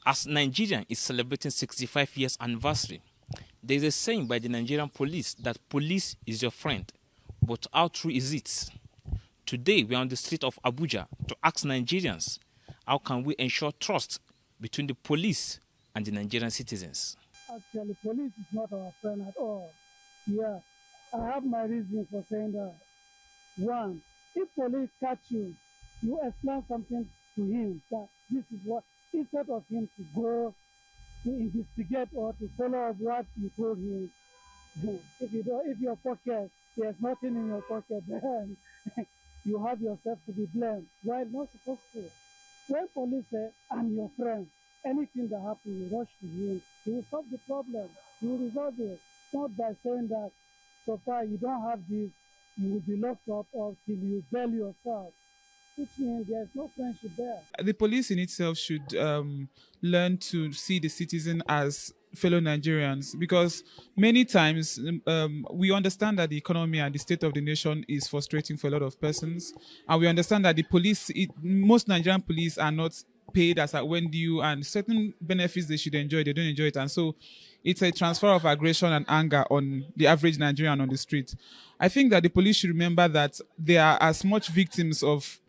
As Nigeria is celebrating 65 years anniversary, there is a saying by the Nigerian police that police is your friend, but how true is it? Today we are on the street of Abuja to ask Nigerians, how can we ensure trust between the police and the Nigerian citizens? Actually, police is not our friend at all. Yeah, I have my reason for saying that. One, if police catch you, you explain something to him that this is what, instead of him to go to investigate or to follow up what you told him. If your pocket, there's nothing in your pocket, then you have yourself to be blamed. Why not supposed to? When police say, I'm your friend, anything that happens, you rush to him. He will solve the problem. He will resolve it. Not by saying that so far you don't have this, you will be locked up or till you bail yourself. Which means there's no friendship there. The police in itself should learn to see the citizen as fellow Nigerians, because many times we understand that the economy and the state of the nation is frustrating for a lot of persons, and we understand that the police, most Nigerian police are not paid as at when due, and certain benefits they should enjoy, they don't enjoy it, and so it's a transfer of aggression and anger on the average Nigerian on the street. I think that the police should remember that they are as much victims of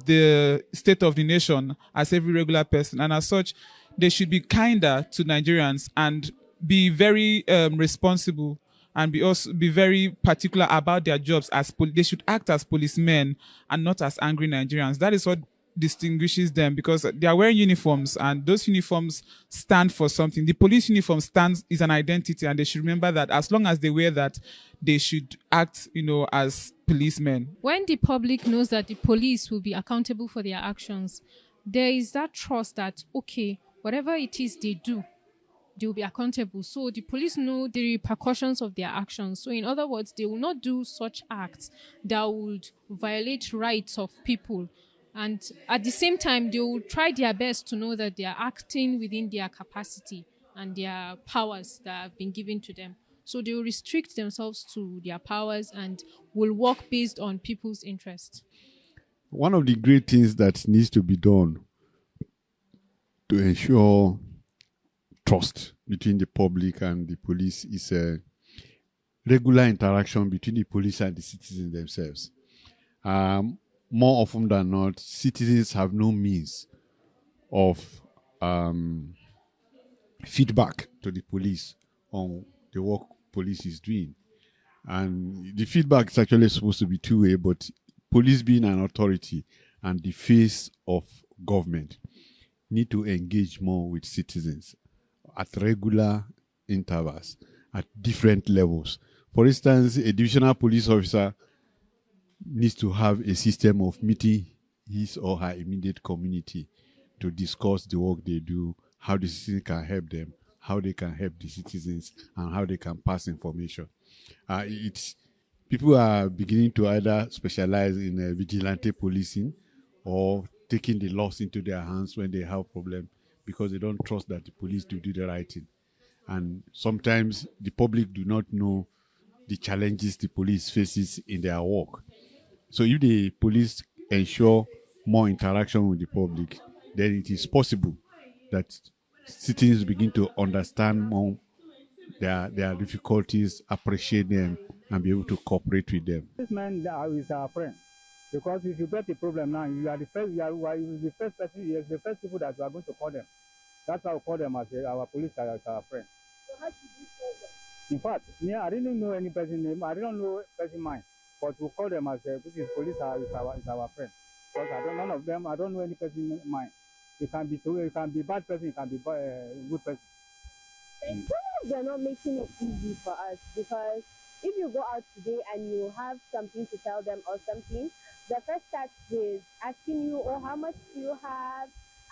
the state of the nation as every regular person, and as such they should be kinder to Nigerians and be very responsible, and be very particular about their jobs. They should act as policemen and not as angry Nigerians. That is what distinguishes them, because they are wearing uniforms and those uniforms stand for something. The police uniform stands is an identity, and they should remember that as long as they wear that, they should act, as policemen. When the public knows that the police will be accountable for their actions, there is that trust that, okay, whatever it is they do, they will be accountable. So the police know the repercussions of their actions. So in other words, they will not do such acts that would violate rights of people. And at the same time, they will try their best to know that they are acting within their capacity and their powers that have been given to them. So they will restrict themselves to their powers and will work based on people's interests. One of the great things that needs to be done to ensure trust between the public and the police is a regular interaction between the police and the citizens themselves. More often than not, citizens have no means of feedback to the police on the work police is doing. And the feedback is actually supposed to be two-way, but police being an authority and the face of government need to engage more with citizens at regular intervals, at different levels. For instance, a divisional police officer needs to have a system of meeting his or her immediate community to discuss the work they do, how the citizens can help them, how they can help the citizens, and how they can pass information. People are beginning to either specialize in vigilante policing or taking the laws into their hands when they have problems because they don't trust that the police do the right thing. And sometimes the public do not know the challenges the police faces in their work. So if the police ensure more interaction with the public, then it is possible that citizens begin to understand more their difficulties, appreciate them, and be able to cooperate with them. This man is our friend. Because if you get a problem now, you are the first, the first person, you're the first people that you are going to call them. That's how we call them as our police as our friend. So how should we call them? In fact, I didn't know any person name. I don't know person mind, but we call them as which is police is our friend. Because none of them. I don't know any person mind. It can be true. It can be bad person. It can be good person. They're not making it easy for us, because if you go out today and you have something to tell them or something, the first starts with asking you, oh, how much do you have?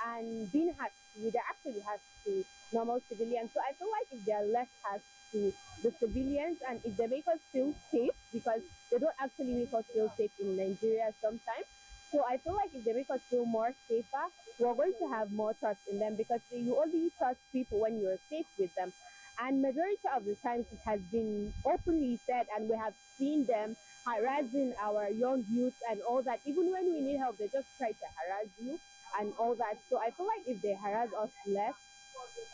And being harsh to you, they're actually harsh to normal civilians. So I feel like if they're less harsh to the civilians and if they make us feel safe, because they don't actually make us feel safe in Nigeria sometimes. So I feel like if they make us feel more safer, we're going to have more trust in them, because you only trust people when you're safe with them. And majority of the times it has been openly said, and we have seen them harassing our young youth and all that. Even when we need help, they just try to harass you. and all that. So I feel like if they harass us less,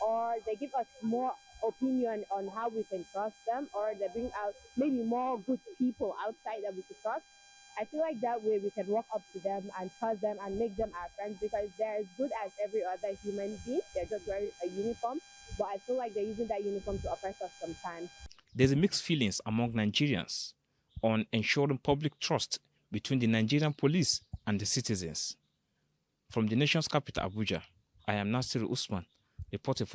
or they give us more opinion on how we can trust them, or they bring out maybe more good people outside that we could trust, I feel like that way we can walk up to them and trust them and make them our friends, because they're as good as every other human being. They're just wearing a uniform, but I feel like they're using that uniform to oppress us sometimes. There's a mixed feelings among Nigerians on ensuring public trust between the Nigerian police and the citizens. From the nation's capital, Abuja, I am Nasir Usman, reporting for